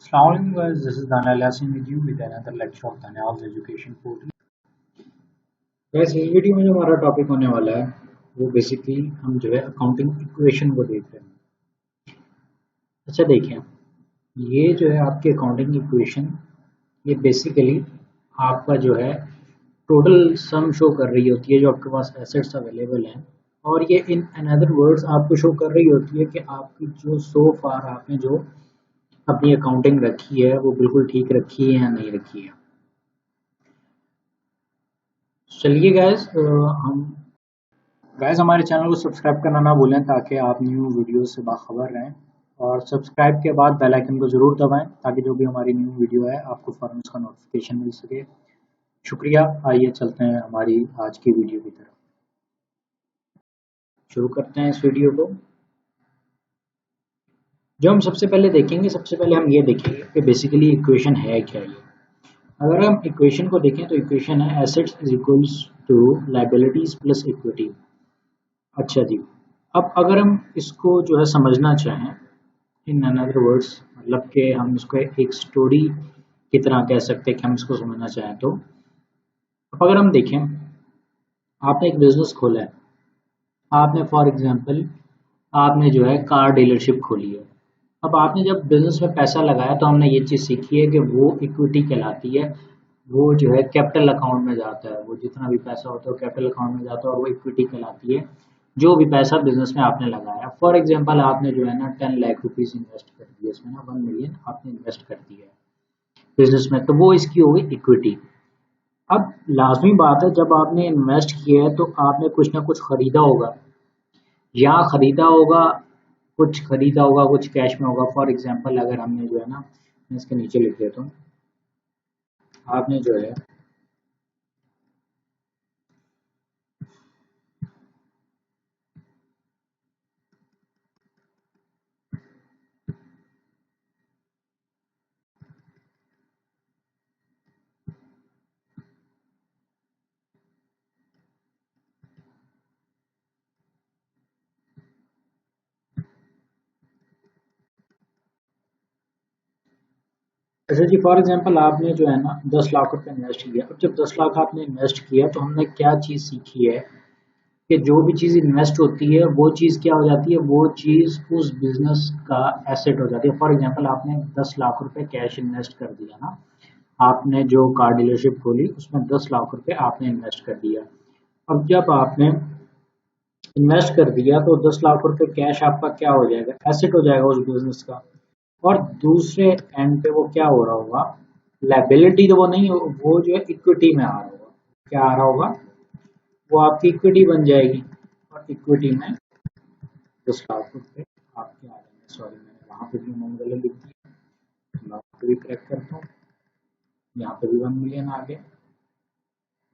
Assalamualaikum guys, this is Daniel Yasin with you with another lecture of Daniel's Education Portal. Guys, इस video में जो हमारा topic होने वाला है वो बेसिकली हम जो है अकाउंटिंग इक्वेशन को देख रहे हैं। अच्छा देखिए, ये जो है आपकी अकाउंटिंग इक्वेशन, ये बेसिकली आपका जो है टोटल सम शो कर रही होती है जो आपके पास एसेट्स अवेलेबल हैं, और ये इन अनदर वर्ड्स आपको शो कर रही होती है कि आपकी जो सो फार आपने जो अपनी अकाउंटिंग रखी है वो बिल्कुल ठीक रखी है या नहीं रखी है। चलिए गाइस, हमारे चैनल को सब्सक्राइब करना ना भूलें ताकि आप न्यू वीडियो से बाखबर रहें, और सब्सक्राइब के बाद बेल आइकन को ज़रूर दबाएं ताकि जो भी हमारी न्यू वीडियो है आपको फौरन उसका नोटिफिकेशन मिल सके। शुक्रिया। आइए चलते हैं हमारी आज की वीडियो की तरफ, शुरू करते हैं इस वीडियो को। जो हम सबसे पहले देखेंगे, सबसे पहले हम ये देखेंगे कि बेसिकली इक्वेशन है क्या। ये अगर हम इक्वेशन को देखें तो इक्वेशन है assets is equals to liabilities plus equity. अच्छा जी, अब अगर हम इसको जो है समझना चाहें इन अनदर वर्ड्स, मतलब कि हम इसको एक स्टोरी की तरह कह सकते हैं कि हम इसको समझना चाहें तो अब अगर हम देखें, आपने एक बिजनेस खोला है, आपने फॉर एग्जांपल आपने जो है कार डीलरशिप खोली है। अब आपने जब बिजनेस में पैसा लगाया तो हमने ये चीज़ सीखी है कि वो इक्विटी कहलाती है, वो जो है कैपिटल अकाउंट में जाता है, वो जितना भी पैसा होता है वो कैपिटल अकाउंट में जाता है और वो इक्विटी कहलाती है जो भी पैसा बिजनेस में आपने लगाया। फॉर एग्जांपल आपने जो है ना 10 लाख रुपीस इन्वेस्ट कर दिया, इसमें ना 1 मिलियन आपने इन्वेस्ट कर दिया है बिजनेस में, तो वो इसकी हो गई इक्विटी। अब लाजमी बात है, जब आपने इन्वेस्ट किया है तो आपने कुछ ना कुछ खरीदा होगा, या खरीदा होगा कुछ कैश में होगा। फॉर एग्जांपल अगर हमने जो है ना, मैं इसके नीचे लिख देता हूँ, आपने जो है अच्छा जी, फॉर एग्जांपल आपने जो है ना 10 लाख रुपए इन्वेस्ट किया। अब जब 10 लाख आपने इन्वेस्ट किया तो हमने क्या चीज़ सीखी है कि जो भी चीज़ इन्वेस्ट होती है वो चीज़ क्या हो जाती है, वो चीज़ उस बिजनेस का एसेट हो जाती है। फॉर एग्जांपल आपने 10 लाख रुपए कैश इन्वेस्ट कर दिया ना, आपने जो कार डीलरशिप खोली उसमें 10 लाख रुपए आपने इन्वेस्ट कर दिया। अब जब आपने इन्वेस्ट कर दिया तो 10 लाख रुपए कैश आपका क्या हो जाएगा, एसेट हो जाएगा उस बिजनेस का, और दूसरे एंड पे वो क्या हो रहा होगा, लायबिलिटी तो वो नहीं हो, वो जो है इक्विटी में आ रहा होगा। क्या आ रहा होगा, वो आपकी इक्विटी बन जाएगी, और इक्विटी में 10 लाख रुपए आपके आ जाएंगे। सॉरी, मैंने वहां पे भी अमाउंट गलत लिख दिया, मैं आपको भी करेक्ट करता हूँ। यहाँ पे भी 1 मिलियन आ गया,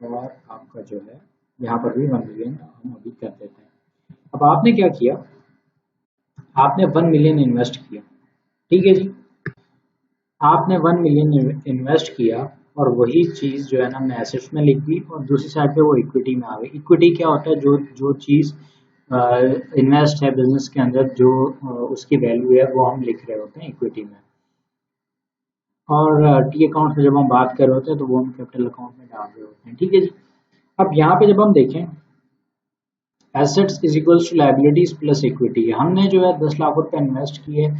और आपका जो है यहाँ पर भी 1 मिलियन हम अभी कर देते हैं। अब आपने क्या किया, आपने 1 मिलियन इन्वेस्ट किया, ठीक है जी, आपने 1 मिलियन इन्वेस्ट किया और वही चीज़ जो है ना हमने एसेट्स में लिख दी, और दूसरी साइड पे वो इक्विटी में आ गई। इक्विटी क्या होता है, जो जो चीज़ इन्वेस्ट है बिजनेस के अंदर, जो उसकी वैल्यू है वो हम लिख रहे होते हैं इक्विटी में। और टी अकाउंट में जब हम बात कर रहे होते हैं तो वो हम कैपिटल अकाउंट में डाल रहे होते हैं, ठीक है जी। अब यहाँ पे जब हम देखें assets is equals to liabilities plus equity, हमने जो है 10 लाख रुपए इन्वेस्ट किए,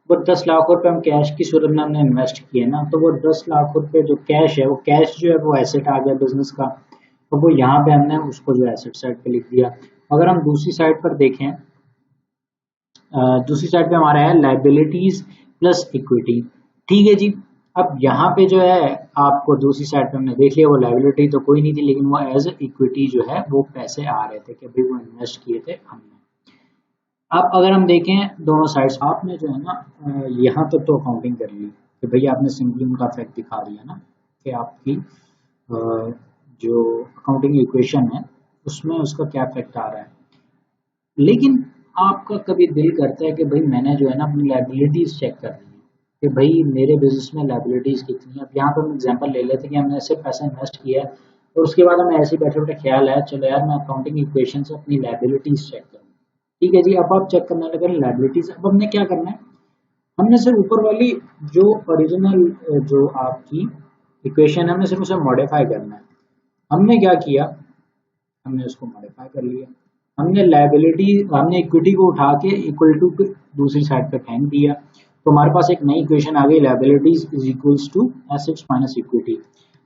वो 10 लाख रुपए हम कैश की सूरत में हमने इन्वेस्ट किए ना, तो वो 10 लाख रुपए जो कैश है, वो कैश जो है वो एसेट आ गया बिजनेस का, तो वो यहाँ पे हमने उसको जो एसेट साइड पे लिख दिया। अगर हम दूसरी साइड पर देखें, दूसरी साइड पे हमारा है लायबिलिटीज प्लस इक्विटी, ठीक है जी। अब यहाँ पे जो है आपको दूसरी साइड पे हमने देख लिया, वो लायबिलिटी तो कोई नहीं थी, लेकिन वो एज इक्विटी जो है वो पैसे आ रहे थे कि भाई वो इन्वेस्ट किए थे हमने। अब अगर हम देखें दोनों साइड्स, आपने जो है ना यहाँ तक तो अकाउंटिंग कर ली कि भाई आपने सिंपली उनका फैक्ट दिखा दिया ना कि आपकी जो अकाउंटिंग इक्वेशन है उसमें उसका क्या फैक्ट आ रहा है, लेकिन आपका कभी दिल करता है कि भाई मैंने जो है ना अपनी लायबिलिटीज चेक कर ली कि भाई मेरे बिजनेस में लायबिलिटीज कितनी है। अब यहाँ पर हम एग्जांपल ले लेते हैं कि हमने ऐसे पैसा इन्वेस्ट किया है और उसके बाद हमें ऐसे बैठे बैठे ख्याल आया चलो यार मैं अकाउंटिंग इक्वेशन से अपनी लायबिलिटीज चेक करूँ, ठीक है जी। अब आप चेक करने लगे लायबिलिटीज। अब हमने क्या करना है, हमने सिर्फ ऊपर वाली जो ओरिजिनल जो आपकी इक्वेशन है हमने सिर्फ उसे मॉडिफाई करना है। हमने क्या किया, हमने उसको मॉडिफाई कर लिया। हमने लायबिलिटी, हमने इक्विटी को उठा के इक्वल टू दूसरी साइड पे फेंक दिया, तो हमारे पास एक नई इक्वेशन आ गई, liabilities is equals to assets minus equity.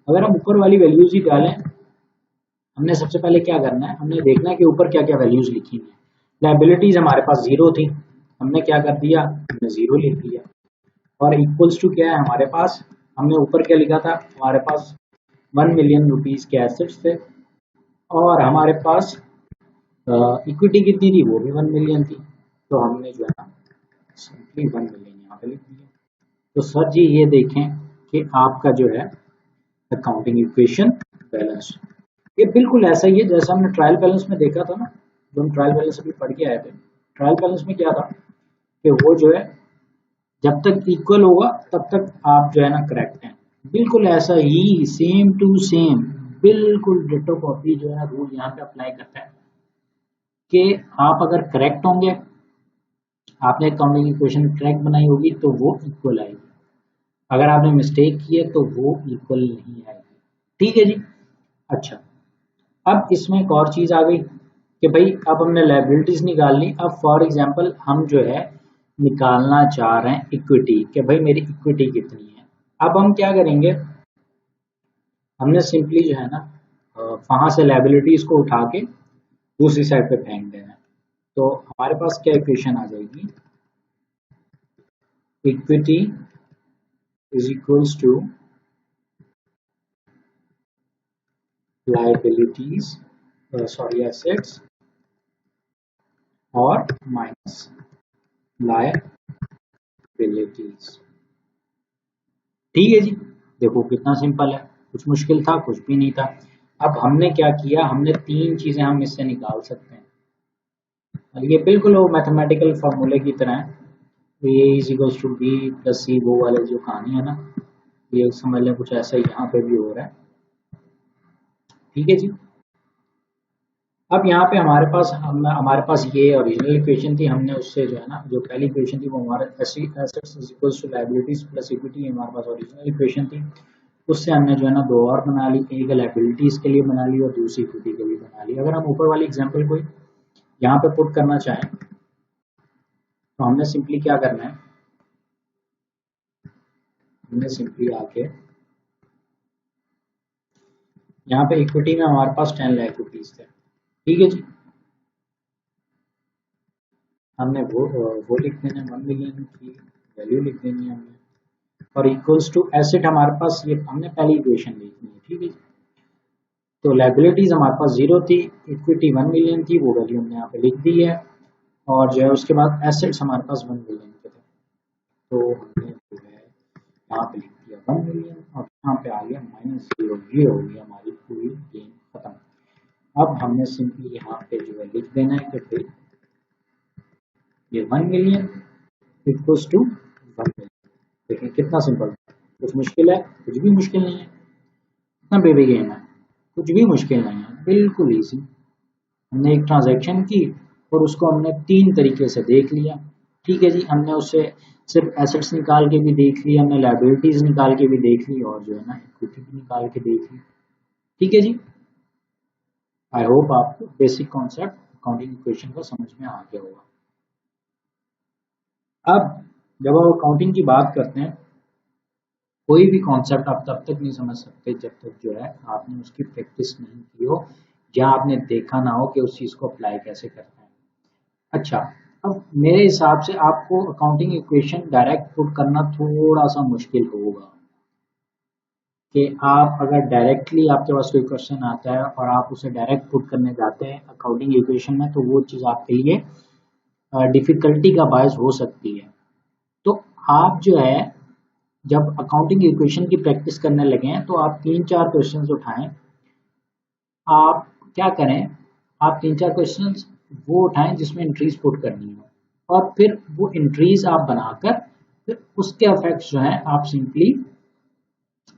अगर हम ऊपर वाली वैल्यूज ही डालें, हमने सबसे पहले क्या करना है, हमने देखना है कि ऊपर क्या क्या वैल्यूज लिखी हैं। लायबिलिटीज हमारे पास जीरो थी, हमने क्या कर दिया, हमने जीरो लिख दिया। और इक्वल्स टू क्या है हमारे पास, हमने ऊपर क्या लिखा था, हमारे पास 1 मिलियन रुपीज के एसेट्स थे और हमारे पास इक्विटी कितनी थी, वो भी 1 मिलियन थी। तो हमने जो है ना सिंपली 1 मिलियन यहाँ पे लिख दिया। तो सर जी ये देखें कि आपका जो है अकाउंटिंग इक्वेशन बैलेंस, ये बिल्कुल ऐसा ही है जैसा हमने ट्रायल बैलेंस में देखा था ना, जो हम ट्रायल बैलेंस अभी पढ़ के आए थे। ट्रायल बैलेंस में क्या था कि वो जो है जब तक इक्वल होगा तब तक आप जो है ना करेक्ट हैं। बिल्कुल ऐसा ही सेम टू सेम, बिल्कुल डिटो कॉपी जो है रूल यहाँ पे अप्लाई करता है कि आप अगर करेक्ट होंगे, आपने अकाउंटिंग इक्वेशन करेक्ट बनाई होगी तो वो इक्वल आएगी, अगर आपने मिस्टेक की है तो वो इक्वल नहीं आएगी। ठीक है जी। अच्छा, अब इसमें एक और चीज आ गई कि भाई अब हमने लायबिलिटीज निकाल ली। अब फॉर एग्जांपल हम जो है निकालना चाह रहे हैं इक्विटी, कि भाई मेरी इक्विटी कितनी है। अब हम क्या करेंगे, हमने सिंपली जो है ना वहां से लायबिलिटीज को उठा के दूसरी साइड पे फेंक देना है। तो हमारे पास क्या इक्वेशन आ जाएगी, equity is equals to liabilities, sorry assets और माइनस लायबिलिटीज। ठीक है जी। देखो कितना सिंपल है, कुछ मुश्किल था, कुछ भी नहीं था। अब हमने क्या किया, हमने तीन चीजें हम इससे निकाल सकते हैं। ये बिल्कुल वो मैथमेटिकल फॉर्मूले की तरह है, तो A is equals to B plus C, वो वाले जो कहानी है ना, ये समझ लें कुछ ऐसा यहाँ पे भी हो रहा है। ठीक है जी। अब यहाँ पे हमारे पास ये ओरिजिनल इक्वेशन थी, हमने उससे जो है ना जो पहली इक्वेशन थी वो हमारे assets is equals to liabilities plus equity, हमारे पास ओरिजिनल इक्वेशन थी। उससे हमने जो है ना दो और बना ली, एक लायबिलिटीज के लिए बना ली और दूसरी इक्विटी के लिए बना ली। अगर हम ऊपर वाली एग्जांपल को यहाँ पे पुट करना चाहें तो हमने सिंपली क्या करना है, हमने सिंपली आके यहाँ पे इक्विटी में हमारे पास 10 लाख रुपीज थे। ठीक है जी। हमने वो लिख देना, 1 मिलियन की वैल्यू लिख देनी है हमने, और इक्वल्स टू एसेट हमारे पास ये हमने पहली इक्वेशन लिखनी है। ठीक है। तो लायबिलिटीज हमारे पास जीरो थी, इक्विटी 1 मिलियन थी, वो वैल्यू हमने यहाँ पे लिख दी है, और जो है उसके बाद एसेट्स हमारे पास 1 मिलियन के थे, तो हमने जो है यहाँ पे लिख दिया 1 मिलियन और यहाँ पे आ गया माइनस जीरो। ये हो गई हमारी पूरी गेम खत्म। अब हमने सिंपली यहाँ पे जो है लिख देना है कि फिर ये 1 मिलियन इक्वल्स टू 1 मिलियन। देखिए कितना सिंपल, कुछ मुश्किल है, कुछ भी मुश्किल नहीं है, इतना बेबी गेम है, कुछ भी मुश्किल नहीं है, बिल्कुल ईजी। हमने एक ट्रांजैक्शन की और उसको हमने तीन तरीके से देख लिया। ठीक है जी। हमने उससे सिर्फ एसेट्स निकाल के भी देख ली, हमने लायबिलिटीज निकाल के भी देख ली, और जो है ना इक्विटी भी निकाल के देख ली। ठीक है जी। आई होप आपको बेसिक कॉन्सेप्ट अकाउंटिंग इक्वेशन का समझ में आ गया होगा। अब जब आप अकाउंटिंग की बात करते हैं, कोई भी कॉन्सेप्ट आप तब तक नहीं समझ सकते जब तक जो है आपने उसकी प्रैक्टिस नहीं की हो या आपने देखा ना हो कि उस चीज़ को अप्लाई कैसे करते हैं। अच्छा, अब मेरे हिसाब से आपको अकाउंटिंग इक्वेशन डायरेक्ट पुट करना थोड़ा सा मुश्किल होगा, कि आप अगर डायरेक्टली आपके पास कोई क्वेश्चन आता है और आप उसे डायरेक्ट पुट करने जाते हैं अकाउंटिंग इक्वेशन में, तो वो चीज़ आपके लिए डिफिकल्टी का बायस हो सकती है। तो आप जो है जब अकाउंटिंग इक्वेशन की प्रैक्टिस करने लगे हैं तो आप 3-4 क्वेश्चंस उठाएं। आप क्या करें, आप 3-4 क्वेश्चंस वो उठाएं जिसमें एंट्रीज पुट करनी हो, और फिर वो एंट्रीज आप बनाकर फिर उसके इफेक्ट्स जो हैं आप सिंपली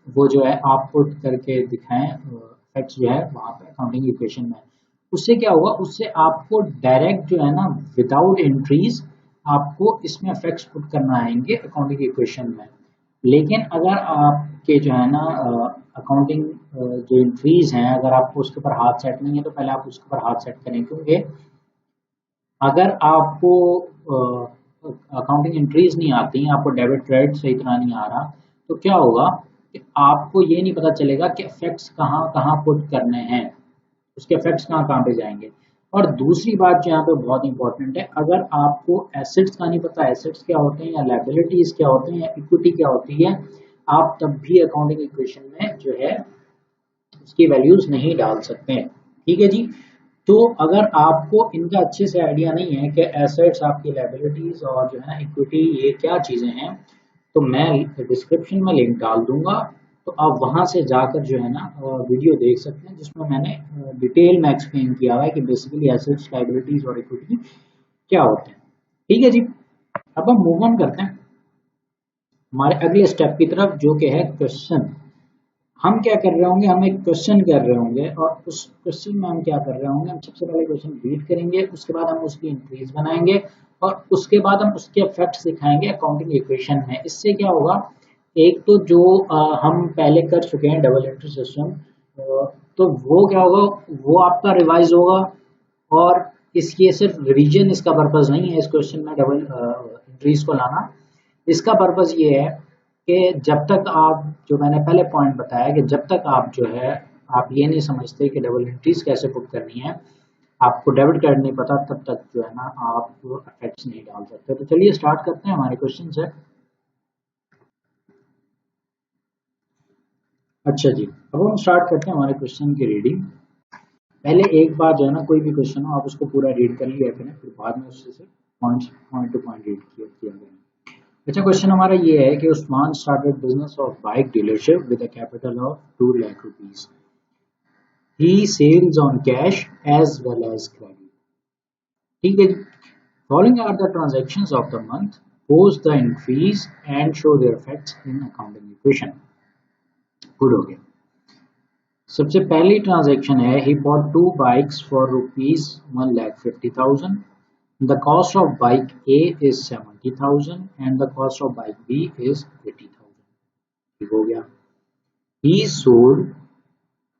वो जो है आप पुट करके दिखाएं, इफेक्ट्स जो है वहाँ पे अकाउंटिंग इक्वेशन में। उससे क्या होगा, उससे आपको डायरेक्ट जो है ना विदाउट एंट्रीज आपको इसमें फैक्ट्स पुट करना आएंगे अकाउंटिंग इक्वेशन में। लेकिन अगर आपके जो है ना अकाउंटिंग जो एंट्रीज हैं, अगर आपको उसके ऊपर हाथ सेट नहीं है तो पहले आप उसके ऊपर हाथ सेट करें, क्योंकि अगर आपको अकाउंटिंग एंट्रीज नहीं आती, आपको डेबिट क्रेडिट सही तरह नहीं आ रहा, तो क्या होगा कि आपको ये नहीं पता चलेगा कि इफेक्ट्स कहाँ कहाँ पुट करने हैं, उसके इफेक्ट्स कहाँ कहाँ पे जाएंगे। और दूसरी बात जो यहाँ पे बहुत इंपॉर्टेंट है, अगर आपको एसेट्स का नहीं पता, एसेट्स क्या होते हैं या लायबिलिटीज क्या होते हैं या इक्विटी क्या होती है, आप तब भी अकाउंटिंग इक्वेशन में जो है उसकी वैल्यूज नहीं डाल सकते हैं। ठीक है जी। तो अगर आपको इनका अच्छे से आइडिया नहीं है कि एसेट्स, आपकी लायबिलिटीज और जो है इक्विटी ये क्या चीजें हैं, तो मैं डिस्क्रिप्शन में लिंक डाल दूंगा, तो आप वहां से जाकर जो है ना वीडियो देख सकते हैं, जिसमें मैंने डिटेल में एक्सप्लेन किया हुआ है कि बेसिकली एसेट्स, लायबिलिटीज और इक्विटी क्या होते हैं। ठीक है जी। अब हम मूव ऑन करते हैं हमारे अगले स्टेप की तरफ, जो कि है क्वेश्चन। हम क्या कर रहे होंगे, हम एक क्वेश्चन कर रहे होंगे और उस क्वेश्चन में हम क्या कर रहे होंगे, हम सबसे पहले क्वेश्चन रीड करेंगे, उसके बाद हम उसकी एंट्रीज बनाएंगे और उसके बाद हम उसके फैक्ट्स दिखाएंगे अकाउंटिंग इक्वेशन में। इससे क्या होगा, एक तो जो हम पहले कर चुके हैं डबल एंट्री सिस्टम, तो वो क्या होगा, वो आपका रिवाइज होगा। और इसकी सिर्फ रिवीजन इसका पर्पज नहीं है इस क्वेश्चन में डबल एंट्रीज को लाना। इसका पर्पज ये है कि जब तक आप, जो मैंने पहले पॉइंट बताया कि जब तक आप जो है आप ये नहीं समझते कि डबल एंट्रीज कैसे पुट करनी है, आपको डेबिट कार्ड नहीं पता, तब तक जो है ना आप इफेक्ट्स नहीं डाल सकते। तो चलिए स्टार्ट करते हैं हमारे क्वेश्चन से। अच्छा जी, अब हम स्टार्ट करते हैं हमारे क्वेश्चन की रीडिंग। पहले एक बार जो है ना कोई भी क्वेश्चन हो आप उसको पूरा रीड कर लिया करें, फिर बाद में उससे से पॉइंट टू पॉइंट रीड किया करें। अच्छा, क्वेश्चन हमारा ये है कि Usman started business of bike dealership with a capital of 2 lakh rupees. He sells on cash as well as credit. ठीक है जी। Following are the transactions of the month, post the entries and show their effects in accounting equation. Good हो गया। सबसे पहली transaction है, he bought 2 bikes for rupees 1,50,000। The cost of bike A is 70,000 and the cost of bike B is 80,000. ठीक हो गया। He sold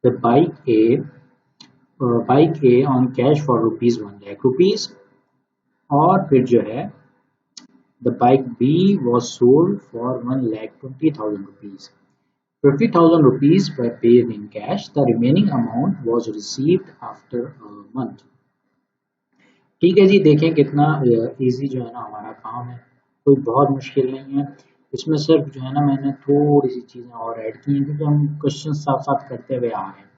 the bike A on cash for rupees 1 lakh rupees। और फिर जो है the bike B was sold for 1,20,000 rupees। 50,000 rupees were paid in cash. The remaining amount was received after a month। ठीक है जी, देखें कितना easy जो है ना हमारा काम है, कोई बहुत मुश्किल नहीं है। इसमें सिर्फ जो है ना मैंने थोड़ी सी चीज़ें और ऐड की हैं, क्योंकि हम क्वेश्चन साथ साथ करते हुए आ रहे हैं,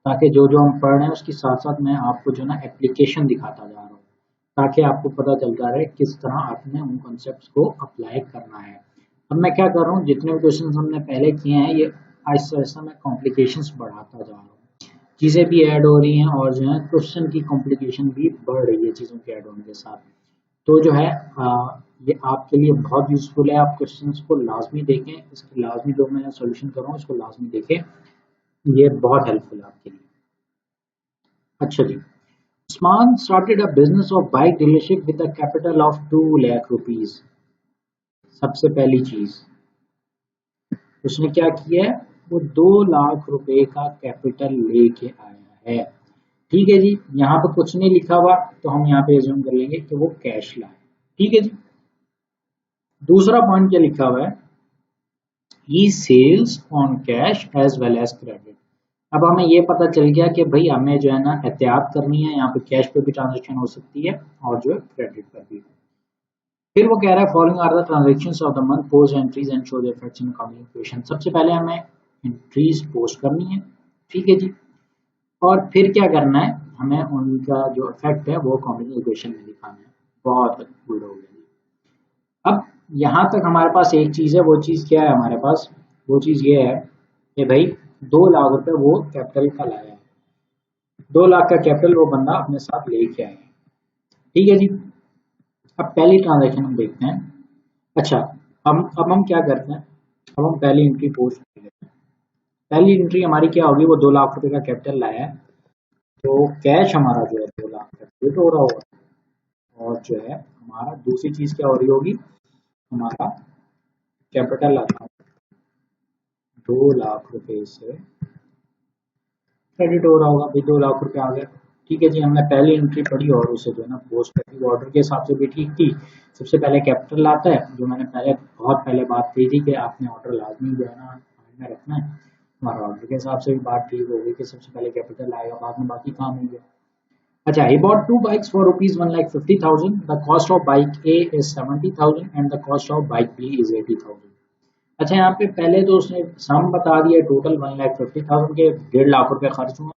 ताकि जो जो हम पढ़ रहे हैं उसके साथ साथ मैं आपको जो है ना एप्लीकेशन दिखाता जा रहा हूँ, ताकि आपको पता चलता रहे किस तरह आपने उन कॉन्सेप्ट्स को अप्लाई करना है। अब मैं क्या कर रहा हूँ, जितने भी क्वेश्चन हमने पहले किए हैं ये आहिस्ता आहिस्ता मैं कॉम्प्लिकेशंस बढ़ाता जा रहा हूँ, चीज़ें भी ऐड हो रही हैं और जो है क्वेश्चन की कॉम्प्लिकेशन भी बढ़ रही है चीज़ों के ऐड होने के साथ। तो जो है ये आपके लिए बहुत यूजफुल है। आप क्वेश्चंस को लाजमी देखें, इसके लाजमी जो मैं सॉल्यूशन कर रहा हूँ इसको लाजमी देखें, ये बहुत हेल्पफुल है आपके लिए। अच्छा जी, Usman started a business of bike dealership with a capital of 2 lakh rupees. सबसे पहली चीज उसने क्या किया है, वो 2 लाख रुपए का कैपिटल लेके आया है। ठीक है जी, यहाँ पे कुछ नहीं लिखा हुआ तो हम यहाँ पे एज्यूम कर लेंगे कि वो कैश लाए। ठीक है जी। दूसरा पॉइंट क्या लिखा हुआ है, he sells on cash as well as credit. अब हमें ये पता चल गया कि भाई हमें जो है ना एहतियात करनी है, यहाँ पे कैश पे भी ट्रांजेक्शन हो सकती है और जो है क्रेडिट पर भी। फिर वो कह रहा है following are the transactions of the month, post entries and show the effects in accounting equation. सबसे पहले हमें एंट्रीज पोस्ट करनी है। ठीक है जी। और फिर क्या करना है, हमें उनका जो इफेक्ट है वो अकाउंटिंग इक्वेशन में दिखाना है। बहुत गुड हो गया। अब यहाँ तक हमारे पास एक चीज है, वो चीज क्या है हमारे पास, वो चीज ये है कि भाई 2 लाख रुपए वो कैपिटल का लाया है, 2 लाख का कैपिटल वो बंदा अपने साथ लेके आया है। ठीक है जी। अब पहली ट्रांजेक्शन हम देखते हैं। अच्छा, अब हम क्या करते हैं, अब हम पहली एंट्री पोस्ट कर लेते हैं। पहली एंट्री हमारी क्या होगी, वो 2 लाख रुपए का कैपिटल लाया है, तो कैश हमारा जो है 2 लाख का क्रेडिट हो रहा होगा और जो है हमारा दूसरी चीज क्या हो रही होगी, हमारा कैपिटल अकाउंट 2 लाख रुपए से क्रेडिट हो रहा होगा भाई, 2 लाख रुपए आ गया। ठीक है जी, हमने पहली एंट्री पढ़ी और उसे जो है ना पोस्ट करी, ऑर्डर के हिसाब से भी ठीक थी। सबसे पहले कैपिटल आता है, जो मैंने बहुत पहले बात कही थी कि आपने ऑर्डर लाजमी जो है ना माइंड में रखना है। हमारा ऑर्डर के हिसाब से भी बात ठीक हो गई कि सबसे पहले कैपिटल आएगा, बाद में बाकी काम होंगे। अच्छा, he bought 2 bikes for rupees 1,50,000. The cost of bike A is 70,000 and the cost of bike B is 80,000. अच्छा, यहाँ पे पहले तो उसने सम बता दिया टोटल 1,50,000 के, 1.5 लाख रुपए खर्च हुए।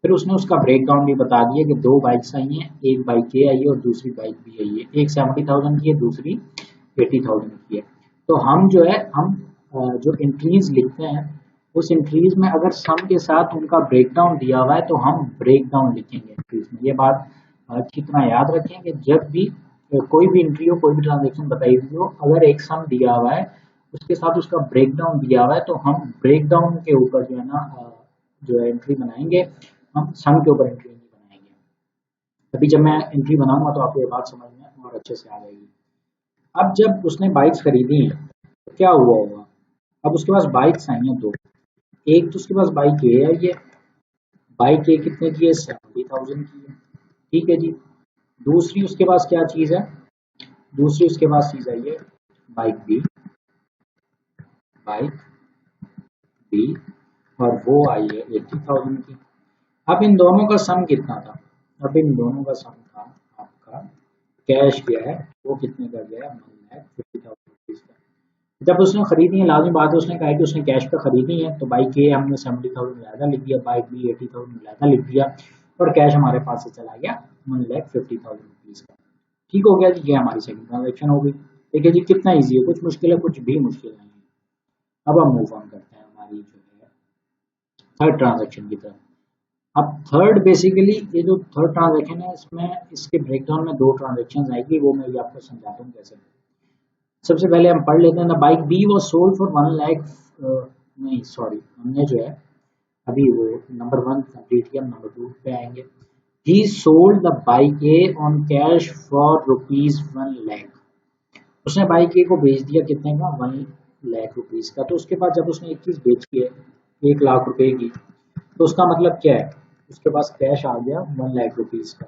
फिर उसने उसका ब्रेक डाउन भी बता दिया कि 2 बाइक्स आई हैं, एक बाइक ए आई है और दूसरी बाइक बी आई है, एक 70,000 की है, दूसरी 80,000 की है। तो हम जो है जो एंट्रीज लिखते हैं उस एंट्रीज में अगर सम के साथ उनका ब्रेक डाउन दिया हुआ है तो हम ब्रेक डाउन लिखेंगे एंट्रीज में। ये बात अच्छी तरह याद रखें कि जब भी कोई भी एंट्री हो, कोई भी ट्रांजेक्शन बताई हुई हो, अगर एक सम दिया हुआ है उसके साथ उसका ब्रेक डाउन दिया हुआ है तो हम ब्रेक डाउन के ऊपर जो है ना जो है एंट्री बनाएंगे, हम सम के ऊपर एंट्री नहीं बनाएंगे। अभी जब मैं एंट्री बनाऊंगा तो आपको ये बात समझ में और अच्छे से आ जाएगी। अब जब उसने बाइक्स खरीदी तो क्या हुआ होगा, अब उसके पास बाइक्स आई हैं 2। एक तो उसके पास बाइक ए आई है, बाइक ए कितने की है, 70,000 की है। ठीक है जी। दूसरी उसके पास क्या चीज है, दूसरी उसके पास चीज आई है बाइक बी, बाइक बी, और वो आई है 80,000 की। अब इन दोनों का सम कितना था, अब इन दोनों का सम था आपका कैश गया है वो कितने का गया है, 1,50,000 रुपीज का। जब उसने खरीदी है, लाजमी बात है उसने कहा कि उसने कैश पे खरीदी है, तो बाइक ए हमने 70,000 ज्यादा लिख दिया, बाइक बी 80,000 ज्यादा लिख दिया और कैश हमारे पास से चला गया 1,50,000 रुपीज का। ठीक हो गया जी, ये हमारी सेकंड ट्रांजेक्शन हो गई। देखिए जी कितना ईजी है, कुछ मुश्किल है, कुछ भी मुश्किल नहीं है। अब हम मूव ऑन करते हैं हमारी जो है थर्ड ट्रांजेक्शन की तरफ। अब थर्ड बेसिकली ये जो थर्ड ट्रांजेक्शन है इसमें इसके ब्रेकडाउन में 2 ट्रांजेक्शन आएगी, वो मैं ये आपको समझाता हूँ कैसे। सबसे पहले हम पढ़ लेते हैं ना, bike B was sold for 1 lakh, नहीं सॉरी हमने जो है अभी वो नंबर 1 कंप्लीट किया, नंबर 2 पे आएंगे। ही sold the bike A on cash for rupees 1 lakh. उसने बाइक ए को बेच दिया कितने का, 1 लाख रुपीज का। तो उसके बाद जब उसने एक चीज बेची है 1 लाख रुपए की, तो उसका मतलब क्या है, उसके पास कैश आ गया 1 लाख रुपीज का।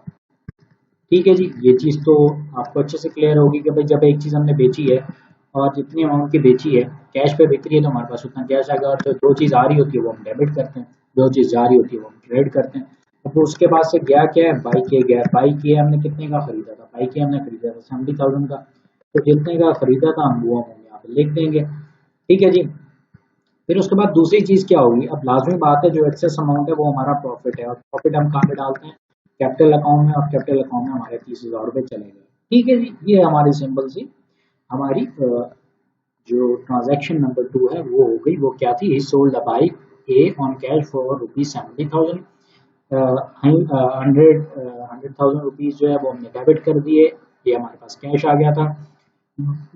ठीक है जी, ये चीज तो आपको अच्छे से क्लियर होगी कि भाई जब एक चीज हमने बेची है और जितनी अमाउंट की बेची है कैश पे बिक रही है तो हमारे पास उतना कैश आ गया, और जो चीज आ रही होती है वो हम डेबिट करते हैं, जो चीज जा रही होती है वो हम क्रेडिट करते हैं। अब उसके बाद से गया क्या है, बाइक ए गया, बाइक ए हमने कितने का खरीदा था, बाइक ए हमने खरीदा था 70,000 का, तो जितने का खरीदा था हम वो हम यहाँ पे लिख देंगे। ठीक है जी। फिर उसके बाद दूसरी चीज क्या होगी, अब लाजमी बात है जो एक्सेस अमाउंट है वो हमारा प्रॉफिट है, और प्रॉफिट हम कहाँ पे डालते हैं, कैपिटल अकाउंट में, और कैपिटल अकाउंट में हमारे 30,000 रुपए चले गए। ठीक है जी, ये हमारी सिंपल सी हमारी जो ट्रांजैक्शन नंबर 2 है वो हो गई। वो क्या थी, ही sold the bike A on cash for rupees 70,000, 100,000 rupees जो है वो हमने डेबिट कर दिए, ये हमारे पास कैश आ गया था।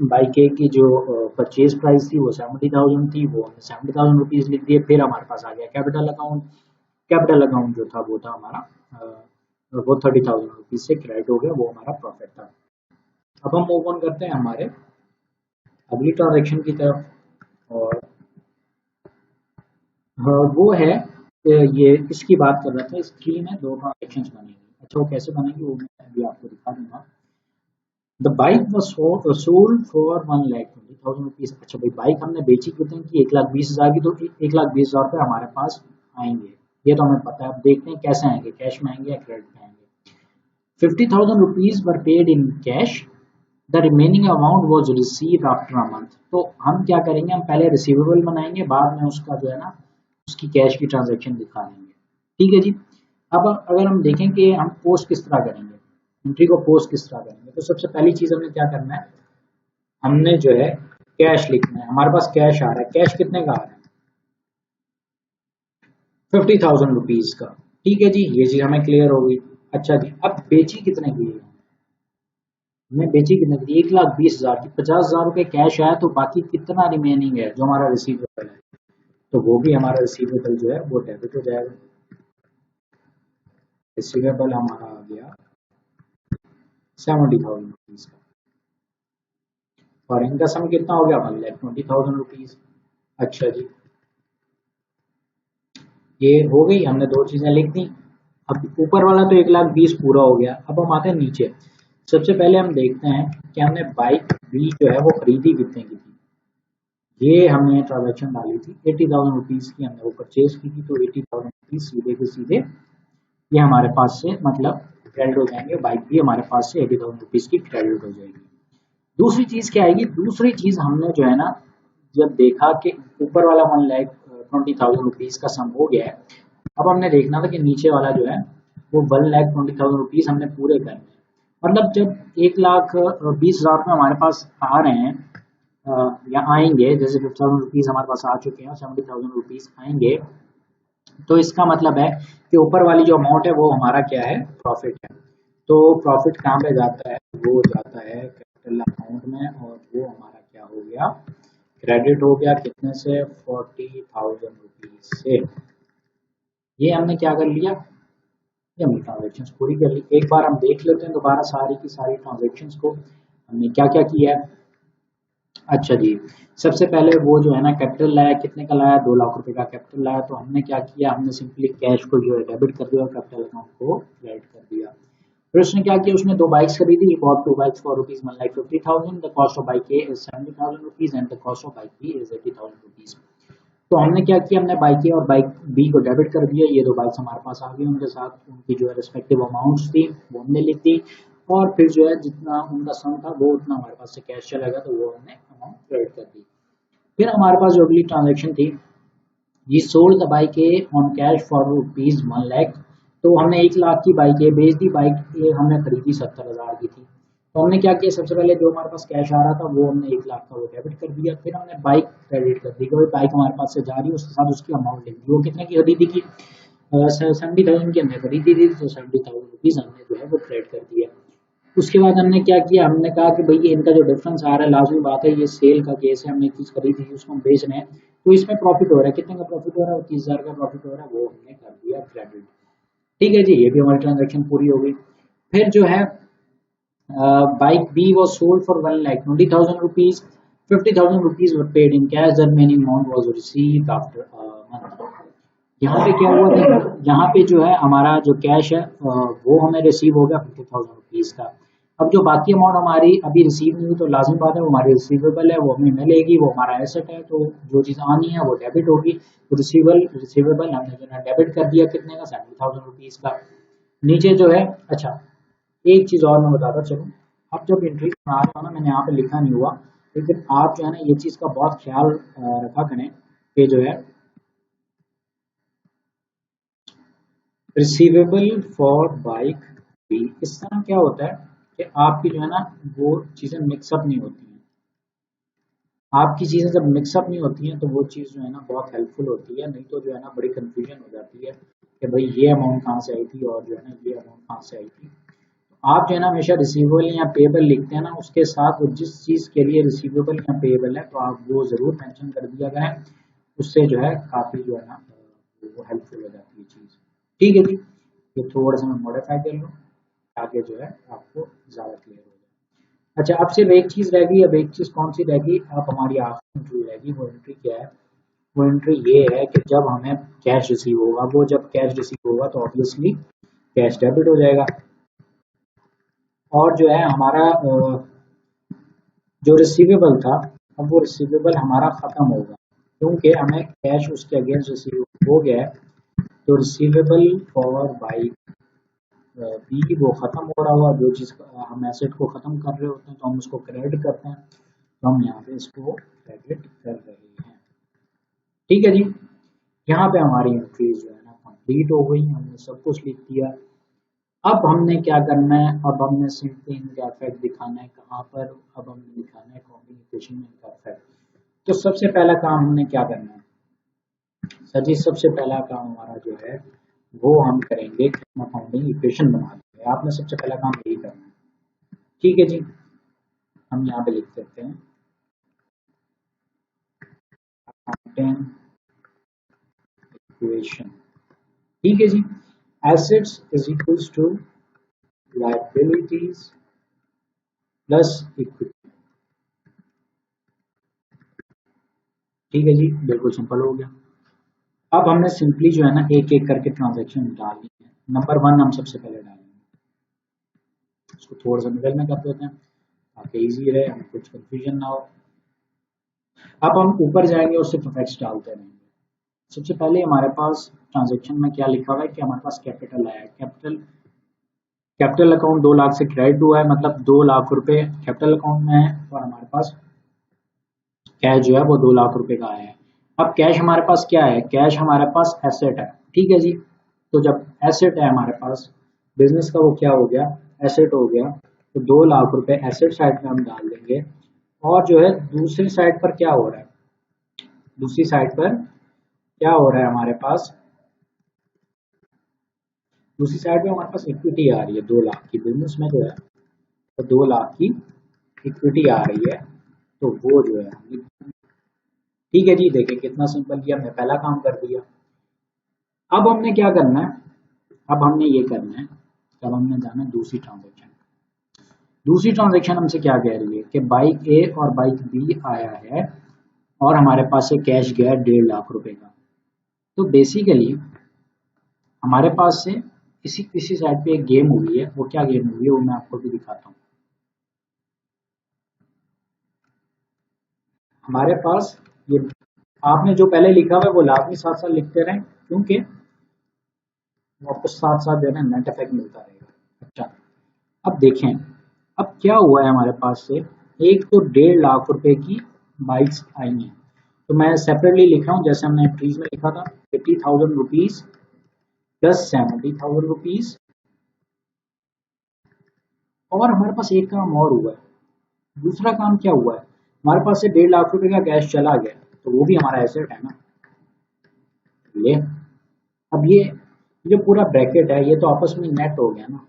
बाइक ए की जो परचेज प्राइस थी वो 70,000 थी, वो हमने 70,000 रुपीज लिख दिए। फिर हमारे पास आ गया कैपिटल अकाउंट, कैपिटल अकाउंट जो था वो था हमारा वो 30,000 रुपीज से क्रेडिट हो गया, वो हमारा प्रॉफिट था। अब हम मूव ऑन करते हैं हमारे अगली ट्रांजेक्शन की तरफ, और वो है ये इसकी बात कर रहा था, इस ट्री में 2 ट्रांजेक्शन बनेंगी। अच्छा, वो कैसे बनेंगी वो मैं अभी आपको दिखा दूंगा। The bike was sold for 1,20,000 rupees. अच्छा भाई, बाइक हमने बेची कितने की, 1,20,000 की, तो 1,20,000 रुपए हमारे पास आएंगे, ये तो हमें पता है। अब देखते हैं कैसे आएंगे, कैश में आएंगे या क्रेडिट में आएंगे। 50,000 rupees were paid in cash, the remaining amount was receive after a month. तो हम क्या करेंगे, हम पहले रिसीवेबल बनाएंगे, बाद में उसका जो है ना उसकी कैश की ट्रांजेक्शन दिखा देंगे। ठीक है जी। अब अगर हम देखें कि हम पोस्ट किस तरह करेंगे, एंट्री को पोस्ट किस तरह करेंगे, तो सबसे पहली चीज हमने क्या करना है, हमने जो है कैश लिखना है। हमारे पास कैश आ रहा है, कैश कितने का आ रहा है, 50,000 रुपीज का। ठीक है जी, ये चीज हमें क्लियर होगी। अच्छा जी, अब बेची कितने की है, हमने बेची कितने की, 1,20,000 की, 50,000 रुपए कैश आया, तो बाकी कितना रिमेनिंग है जो हमारा रिसीवेबल है, तो वो भी हमारा रिसीवेबल जो है वो डेबिट हो जाएगा। रिसीवेबल हमारा आ गया 70,000 रुपीज का। फॉरेन का सम कितना हो गया 1,20,000 रुपीज। अच्छा जी, ये हो गई, हमने दो चीजें लिख दी। अब ऊपर वाला तो 1,20,000 पूरा हो गया। अब हम आते हैं नीचे। सबसे पहले हम देखते हैं कि हमने बाइक बी जो है वो खरीदी कितने की थी। ये हमने ट्रांजेक्शन डाली थी 80,000 रुपीज की, हमने वो परचेज की थी। तो 80,000 रुपीज सीधे के सीधे ये हमारे पास से मतलब क्रेडिट हो जाएंगे। बाइक भी हमारे पास से 80,000 रुपीज की क्रेडिट हो जाएगी। दूसरी चीज क्या आएगी, दूसरी चीज हमने जो है ना जब देखा कि ऊपर वाला 1,20,000 रुपीज का सम हो गया है, अब हमने देखना था कि नीचे वाला जो है वो 1,20,000 रुपीज हमने पूरे करने हैं। मतलब जब 1,20,000 में हमारे पास आ रहे हैं या आएंगे, जैसे 50,000 रुपीज हमारे पास आ चुके हैं, 70,000 रुपीज आएंगे, तो इसका मतलब है कि ऊपर वाली जो अमाउंट है वो हमारा क्या है, प्रॉफिट है। तो प्रॉफिट कहाँ पे जाता है, वो जाता है कैपिटल अकाउंट में, और वो हमारा क्या हो गया, क्रेडिट हो गया। कितने से, 40,000 रुपीज से। ये हमने क्या कर लिया, ये हमने ट्रांजेक्शन पूरी कर ली। एक बार हम देख लेते हैं दोबारा सारी की सारी ट्रांजेक्शन को, हमने क्या क्या किया है। अच्छा जी, सबसे पहले वो जो है ना कैपिटल लाया, कितने का लाया, 2 लाख रुपए का कैपिटल लाया। तो हमने क्या किया, हमने सिंपली कैश को जो है डेबिट कर दिया और कैपिटल अकाउंट को क्रेडिट कर दिया। फिर उसने क्या किया, उसने दो बाइक्स खरीदी। He bought two bikes for rupees 1,50,000. The cost of bike A is 70,000 rupees and the cost of bike B is 80,000 rupees. तो हमने क्या किया, हमने बाइक ए और बाइक बी को डेबिट कर दिया। ये दो बाइक्स हमारे पास आ गई, उनके साथ उनकी जो है रिस्पेक्टिव अमाउंट्स थी वो हमने लिख दी। और फिर जो है जितना उनका सम था वो उतना हमारे पास से कैश चलेगा, तो वो हमने अमाउंट क्रेडिट कर दी। फिर हमारे पास जो अगली ट्रांजेक्शन थी, ये sold the bike A on cash for rupees 1 lakh. तो हमने 1 लाख की बाइक ए बेच दी। बाइक ए हमने खरीदी 70,000 की थी। तो हमने क्या किया, सबसे पहले जो हमारे पास कैश आ रहा था वो हमने 1 लाख का वो डेबिट कर दिया। फिर हमने बाइक क्रेडिट कर दी, क्योंकि बाइक हमारे पास से जा रही है, उसके साथ उसकी अमाउंट लिख दी। वो कितने की खरीदी की, 70,000 की हमने खरीदी थी, तो 70,000 रुपीज हमने जो है वो क्रेडिट कर दिया। उसके बाद हमने क्या किया, हमने कहा कि भाई इनका जो डिफरेंस आ रहा है, लाजमी बात है ये सेल का केस है, हमने एक चीज खरीदी थी उसको हम बेच रहे हैं, तो इसमें प्रॉफिट हो रहा है। कितने का प्रॉफिट हो रहा है, 30,000 का प्रॉफिट हो रहा है, वो हमने कर दिया क्रेडिट। ठीक है जी, ये भी हमारी ट्रांजेक्शन पूरी हो गई। फिर जो है bike B was sold for 1,20,000 rupees. 50,000 rupees were paid in cash, the remaining amount was received after month. यहाँ पे क्या हुआ था, यहाँ पे जो है हमारा जो कैश है वो हमें रिसीव हो गया 50,000 रुपीज का। अब जो बाकी अमाउंट हमारी अभी रिसीव नहीं हुई, तो लाजमी बात है वो हमारी रिसीवेबल है, वो हमें मिलेगी, वो हमारा एसेट है। तो जो चीज़ आनी है वो डेबिट होगी। तो रिसीवेबल हमने जो है डेबिट कर दिया, कितने का, 70,000 रुपीज का। नीचे जो है, अच्छा एक चीज़ और मैं बताता चलूँ। अब जब एंट्री बना रहा हूँ ना, मैंने यहाँ पे लिखा नहीं हुआ, लेकिन आप जो है ना ये चीज़ का बहुत ख्याल रखा करें कि जो है रिसीवेबल फॉर बाइक बी, इस तरह क्या होता है कि आपकी जो है ना वो चीज़ें मिक्सअप नहीं होती हैं। आपकी चीज़ें जब मिक्सअप नहीं होती हैं तो वो चीज़ जो है ना बहुत हेल्पफुल होती है। नहीं तो जो है ना बड़ी कंफ्यूजन हो जाती है कि भाई ये अमाउंट कहाँ से आई थी और जो है ना ये अमाउंट कहाँ से आई थी। तो आप जो है ना हमेशा रिसीवेबल या पेएबल लिखते हैं ना, उसके साथ वो जिस चीज़ के लिए रिसीवेबल या पेएबल है तो आप वो ज़रूर मेंशन कर दिया करें। उससे जो है काफ़ी जो है ना वो हेल्पफुल हो जाती है चीज़। ठीक है जी, ये थोड़ा सा मैं मॉडिफाई कर लूँ ताकि जो है आपको ज़्यादा क्लियर हो जाए। अच्छा, अब सिर्फ एक चीज़ रह गई। अब एक चीज़ कौन सी रह गई, अब हमारी आखिरी एंट्री रह गई। वो एंट्री क्या है, वो एंट्री ये है कि जब हमें कैश रिसीव होगा, वो जब कैश रिसीव होगा तो ऑब्वियसली कैश डेबिट हो जाएगा। और जो है हमारा जो रिसीवेबल था, अब वो रिसीवेबल हमारा ख़त्म होगा, क्योंकि हमें कैश उसके अगेंस्ट रिसीव हो गया है। तो रिसीवेबल फॉर बाई बी वो ख़त्म हो रहा हुआ। जो चीज़ हम एसेट को ख़त्म कर रहे होते हैं तो हम उसको क्रेडिट करते हैं, तो हम यहाँ पे इसको क्रेडिट कर रहे हैं। ठीक है जी, यहाँ पे हमारी एंट्री जो है ना कंप्लीट हो गई, हमने सब कुछ लिख दिया। अब हमने क्या करना है, अब हमने सिंपली इनका इफेक्ट दिखाना है। कहाँ पर, अब हमने दिखाना है काउंटिंग इक्वेशन में इनका इफेक्ट। तो सबसे पहला काम हमने क्या करना है सर जी, सबसे पहला काम हमारा जो है वो हम करेंगे कि हम काउंटिंग इक्वेशन बना देंगे। आपने सबसे पहला काम यही करना है। ठीक है जी, हम यहाँ पे लिख देते हैं काउंटिंग इक्वेशन। ठीक है जी, assets is equals to liabilities plus equity. ठीक है जी, बिल्कुल सिंपल हो गया। अब हमने सिंपली जो है ना एक एक करके ट्रांजेक्शन डालनी है। नंबर 1 हम सबसे पहले डालेंगे, इसको थोड़ा सा मिडल में कर देते हैं ताकि इजी रहे, हमें कुछ कंफ्यूजन ना हो। अब हम ऊपर जाएंगे और सिर्फ फैक्ट्स डालते रहेंगे। सबसे पहले हमारे पास ट्रांजेक्शन में क्या लिखा हुआ है कि हमारे पास कैपिटल आया है। कैपिटल कैपिटल अकाउंट 2 लाख से क्रेडिट हुआ है, मतलब 2 लाख रुपए कैपिटल अकाउंट में है और हमारे पास कैश जो है वो 2 लाख रुपए का आया है। अब कैश हमारे पास क्या है, कैश हमारे पास एसेट है, ठीक है जी। तो जब एसेट है हमारे पास, बिजनेस का वो क्या हो गया, एसेट हो गया। तो 2 लाख रुपए एसेट साइड में हम डाल देंगे। और जो है दूसरी साइड पर क्या हो रहा है, दूसरी साइड पर क्या हो रहा है हमारे पास, दूसरी साइड में हमारे पास इक्विटी आ रही है 2 लाख की, बिजनेस में जो है तो 2 लाख की इक्विटी आ रही है। तो वो जो है ठीक है जी, देखिए कितना सिंपल किया, हमने पहला काम कर दिया। अब हमने क्या करना है, अब हमने ये करना है, अब हमने जाना है दूसरी ट्रांजेक्शन। दूसरी ट्रांजेक्शन हमसे क्या कह रही है कि बाइक ए और बाइक बी आया है और हमारे पास से कैश गया 1.5 लाख रुपए का। तो बेसिकली हमारे पास से इसी किसी साइड पे एक गेम हुई है, वो क्या गेम हुई है वो मैं आपको भी दिखाता हूँ। हमारे पास ये आपने जो पहले लिखा हुआ है वो लाजमी साथ साथ लिखते रहें, क्योंकि वो आपको साथ साथ जो है ना नेट इफेक्ट मिलता रहेगा। अच्छा, अब देखें, अब क्या हुआ है हमारे पास से, एक तो 1.5 लाख रुपए की बाइक्स आई हैं। तो मैं सेपरेटली लिख रहा हूँ, जैसे हमने ट्रीज में लिखा था 80,000 रुपीज प्लस 70,000 रुपीज। और हमारे पास एक काम और हुआ है, दूसरा काम क्या हुआ है, हमारे पास से 1.5 लाख रुपए का कैश चला गया, तो वो भी हमारा एसेट है ना। ले, अब ये जो पूरा ब्रैकेट है ये तो आपस में नेट हो गया ना,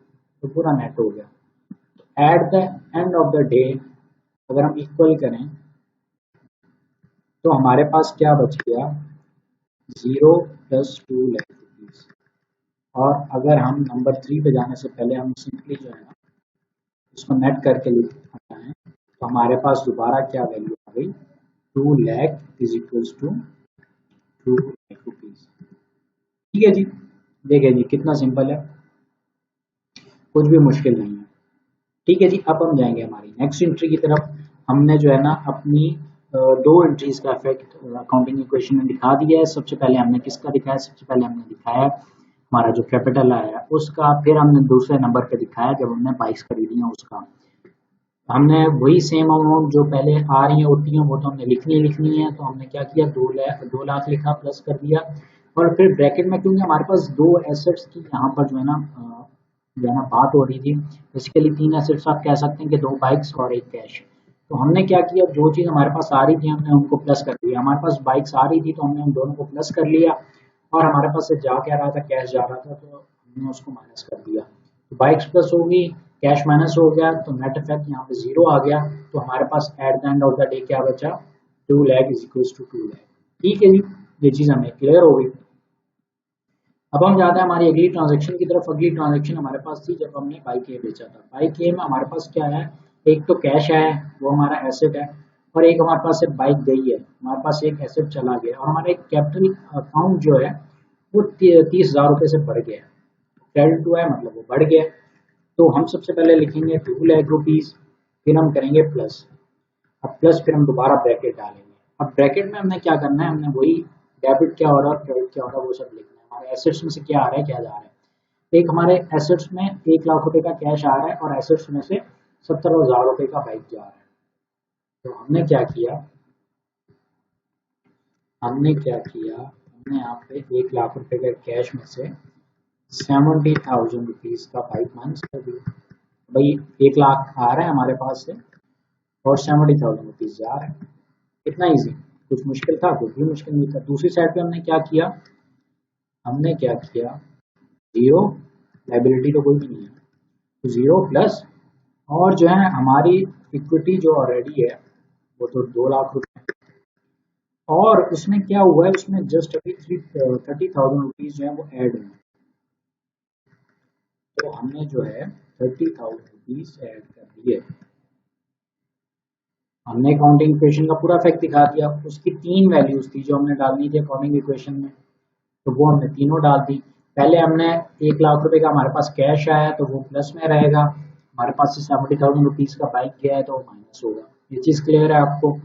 तो पूरा नेट हो गया। Eight the end of the day अगर हम इक्वल करें तो हमारे पास क्या बच गया, 0 + 2 लाख रुपीज। और अगर हम नंबर 3 पे जाने से पहले हम सिंपली जो है ना इसको नेट करके लिखना है, तो हमारे पास दोबारा क्या वैल्यू आ गई, 2 lakh is equals to 2 lakh rupees. ठीक है जी, देखिए जी कितना सिंपल है, कुछ भी मुश्किल नहीं है। ठीक है जी, अब हम जाएंगे हमारी नेक्स्ट एंट्री की तरफ। हमने जो है ना अपनी दो एंट्रीज का इफेक्ट अकाउंटिंग इक्वेशन में दिखा दिया है। सबसे पहले हमने किसका दिखाया, सबसे पहले हमने दिखाया हमारा जो कैपिटल आया उसका, फिर हमने दूसरे नंबर पे दिखाया जब हमने बाइक्स खरीदी है उसका। हमने वही सेम अमाउंट जो पहले आ रही है होती है वो तो हमने लिखनी है, तो हमने क्या किया, 2 लाख लिखा, प्लस कर दिया। और फिर ब्रैकेट में क्योंकि हमारे पास दो एसेट्स की यहाँ पर जो है ना जो है ना बात हो रही थी, बेसिकली 3 एसेट्स आप कह सकते हैं कि 2 बाइक्स और 1 कैश। तो हमने क्या किया, जो चीज़ हमारे पास आ रही थी हमने उनको प्लस कर दिया। हमारे पास बाइक्स आ रही थी तो हमने उन दोनों को प्लस कर लिया, और हमारे पास से जा क्या रहा था, कैश जा रहा था, तो हमने उसको माइनस कर दिया। तो बाइक्स प्लस होगी, कैश माइनस हो गया, तो नेट इफेक्ट यहाँ पे 0 आ गया। तो हमारे पास at the end of the day क्या बचा, 2 lakh is equal to 2 lakh. ठीक है जी, ये चीज़ हमें क्लियर हो गई। अब हम जाते हैं हमारी अगली ट्रांजेक्शन की तरफ। अगली ट्रांजेक्शन हमारे पास थी जब हमने बाइक ए बेचा था। बाइक ए में हमारे पास क्या है, एक तो कैश है, वो हमारा एसेट है, और एक हमारे पास से बाइक गई है, हमारे पास एक एसेट चला गया, और हमारा एक कैपिटल अकाउंट जो है वो 30,000 रुपये से बढ़ गया। क्रेडिट हुआ है मतलब वो बढ़ गया। तो हम सबसे पहले लिखेंगे 2 लाख रुपीज, फिर हम करेंगे प्लस। अब प्लस फिर हम दोबारा ब्रैकेट डालेंगे। अब ब्रैकेट में हमने क्या करना है, हमने वही डेबिट क्या हो रहा है क्रेडिट क्या हो रहा है वो सब लिखना है। हमारे एसेट्स में से क्या आ रहा है क्या जा रहा है। एक हमारे एसेट्स में 1 लाख रुपए का कैश आ रहा है और एसेट्स में से 70,000 रुपए का बाइक जा रहा है। तो हमने यहाँ पे 1 लाख रुपए का कैश में से 70,000 रुपीज का बाइक माइनस कर दिया। भाई 1 लाख आ रहा है हमारे पास से और 70,000 रुपीज जा रहा है। कितना इजी, कुछ मुश्किल था, कुछ भी मुश्किल नहीं था। दूसरी साइड पे हमने क्या किया, जीरो, लाइबिलिटी तो कोई भी नहीं है, तो 0 प्लस, और जो है हमारी इक्विटी जो ऑलरेडी है वो तो 2 लाख रुपए, और उसमें क्या हुआ है, उसमें जस्ट अभी 30,000 रुपीज जो है वो ऐड हुए। तो हमने जो है 30,000 रुपीज ऐड कर दिए। हमने अकाउंटिंग इक्वेशन का पूरा फैक्ट दिखा दिया, उसकी 3 वैल्यूज थी जो हमने डालनी थी अकाउंटिंग इक्वेशन में, तो वो हमने तीनों डाल दी। पहले हमने 1 लाख रुपए का हमारे पास कैश आया तो वो प्लस में रहेगा, हमारे पास से 70,000 रुपीज का बाइक गया है तो वो माइनस होगा। ये चीज क्लियर है आपको?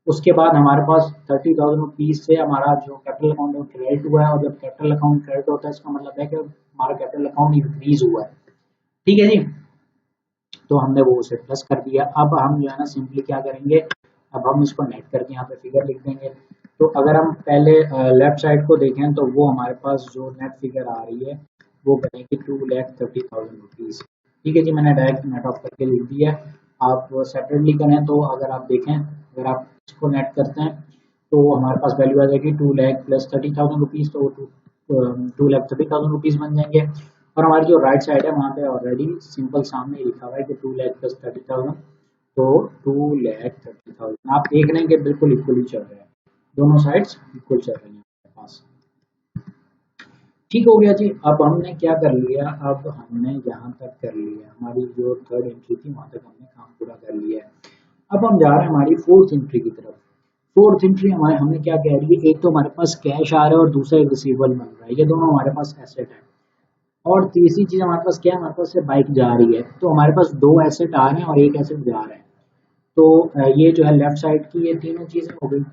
उसके बाद हमारे पास 30,000 रुपीज से हमारा जो कैपिटल अकाउंट है क्रेडिट हुआ है, और जब कैपिटल अकाउंट क्रेडिट होता है इसका मतलब है कि हमारा कैपिटल अकाउंट इंक्रीज हुआ है। ठीक है जी, तो हमने वो उसे प्लस कर दिया। अब हम जो है ना सिंपली क्या करेंगे, अब हम इसको नेट करके यहाँ पे फिगर लिख देंगे। तो अगर हम पहले लेफ्ट साइड को देखें तो वो हमारे पास जो नेट फिगर आ रही है वो बनेगी 2,30,000 रुपीज। ठीक है जी, मैंने डायरेक्ट नेट ऑफ करके लिख दिया। आप सेपरेटली करें तो अगर आप देखें, अगर आप इसको नेट करते हैं तो हमारे पास वैल्यू आ जाएगी 2,00,000 प्लस 30,000 रुपीज, तो 2,30,000 रुपीज बन जाएंगे। और हमारी जो राइट साइड है वहाँ पे ऑलरेडी सिंपल सामने ही लिखा हुआ है कि 2,00,000 प्लस 30,000, तो 2,30,000 आप देख रहे हैं कि बिल्कुल इक्वली चल रहे हैं, दोनों साइड्स इक्वल चल रही हैं हमारे पास। ठीक हो गया जी। अब हमने क्या कर लिया, अब हमने यहाँ तक कर लिया, हमारी जो थर्ड एंट्री थी वहां तक हमने काम पूरा कर लिया है। अब हम जा रहे हैं हमारी फोर्थ एंट्री की तरफ। फोर्थ एंट्री हमारे हमें क्या कह रही है, एक तो हमारे पास कैश आ रहा है और दूसरा एक रिसीवेबल बन रहा है, ये दोनों हमारे पास एसेट है। और तीसरी चीज हमारे पास क्या है, हमारे पास से बाइक जा रही है, तो हमारे पास 2 एसेट आ रहे हैं और एक एसेट जा रहा है। तो ये जो है लेफ्ट साइड की ये तीनों चीजें हो गई।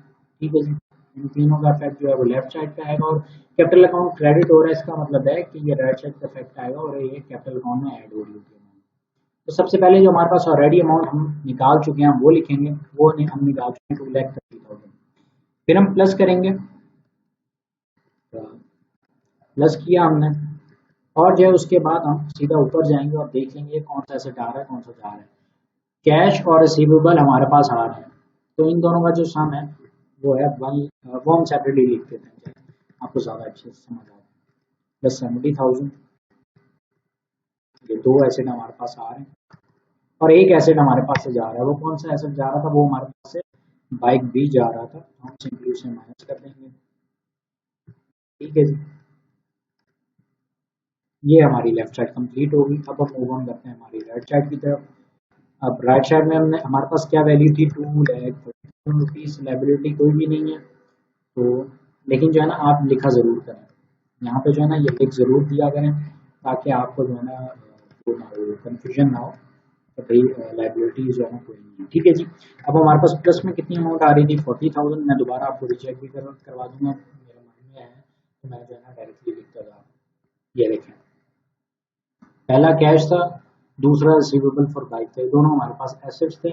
ठीक है जी, इन तीनों का इफेक्ट जो है वो लेफ्ट साइड पे आएगा, और कैपिटल अकाउंट क्रेडिट हो रहा है, इसका मतलब है कि ये राइट साइड का इफेक्ट आएगा और ये कैपिटल अकाउंट में ऐड हो रही है। तो सबसे पहले जो हमारे पास ऑलरेडी अमाउंट हम निकाल चुके हैं वो लिखेंगे, वो नहीं हम निकाल चुके हैं 2,30,000। फिर हम प्लस करेंगे, प्लस किया हमने, और जो है उसके बाद हम सीधा ऊपर जाएंगे और देखेंगे कौन सा एसेट आ रहा है कौन सा जा रहा है। कैश और रिसीवेबल हमारे पास आ रहे हैं, तो इन दोनों का जो सम है वो है वन, वो हम सेपरेटली लिख देते हैं आपको ज़्यादा अच्छे से समझ आए। प्लस 70,000, ये 2 एसेट हमारे पास आ रहे हैं और एक एसेट हमारे पास से जा रहा है। वो कौन सा एसेट जा रहा था, वो हमारे पास से बाइक भी जा रहा था, तो हम सिंपली उसे माइनस कर देंगे। ठीक है जी, ये हमारी लेफ्ट साइड कंप्लीट होगी। अब हम मूव ऑन करते हैं हमारी राइट साइड की तरफ। अब राइट साइड में हमने हमारे पास क्या वैल्यू थी, 2,30,000 लाइबिलिटी कोई भी नहीं है, तो लेकिन जो है ना आप लिखा ज़रूर करें, यहाँ पे जो है ना ये लिख ज़रूर दिया करें ताकि आपको जो है ना वो ना हो, कन्फ्यूजन ना हो, तो भाई लाइबिलिटी जो है ना कोई नहीं है। ठीक है जी, अब हमारे पास प्लस में कितनी अमाउंट आ रही थी, 40,000। मैं दोबारा आपको रिचेक भी करवा दूंगा, मेरे माइंड में है तो मैं जो है ना डायरेक्टली लिखता जा रहा हूँ। ये देखें, पहला कैश था, दूसरा रिसीवेबल फॉर बाइक थे, दोनों हमारे पास एसेट्स थे।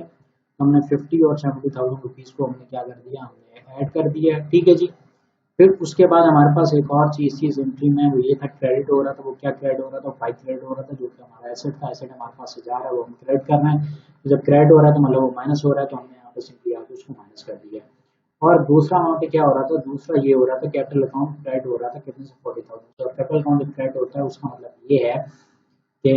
हमने 50 और 70,000 रुपीज़ को हमने क्या कर दिया, हमने ऐड कर दिया। ठीक है जी, फिर उसके बाद हमारे पास एक और चीज़ थी इस एंट्री में, वो ये था क्रेडिट हो रहा था। वो क्या क्रेडिट हो रहा था, बाइक क्रेडिट हो रहा था, जो कि हमारा एसेट था, एसेट हमारे पास से जा रहा है वो हम क्रेडिट कर रहे हैं। तो जब क्रेडिट हो रहा है तो मतलब वो माइनस हो रहा है, तो हमने यहाँ पे सिंपली आगे उसको माइनस कर दिया। और दूसरा अमाउंट क्या हो रहा था, दूसरा ये हो रहा था कैपिटल अकाउंट क्रेडिट हो रहा था कितने से, 40,000। तो कैपिटल अकाउंट जब क्रेडिट होता है उसका मतलब ये है कि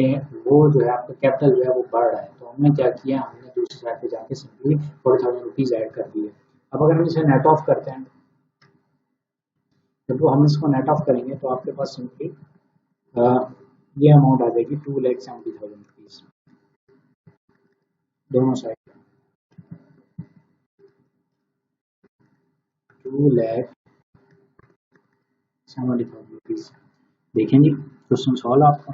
वो जो है आपका कैपिटल जो है वो बढ़ रहा है। तो हमने क्या किया, हमने दूसरी साइड पे जाके सिंपली 40,000 रुपीज़ ऐड कर दिए। अब अगर हम इसे नेट ऑफ करते हैं, जब वो हम इसको नेट ऑफ करेंगे तो आपके पास सिंपली ये अमाउंट आ जाएगी 2,70,000 रुपीज़ दोनों साइड, 2,70,000 रुपीज़। देखें जी, क्वेश्चन सॉल्व आपका,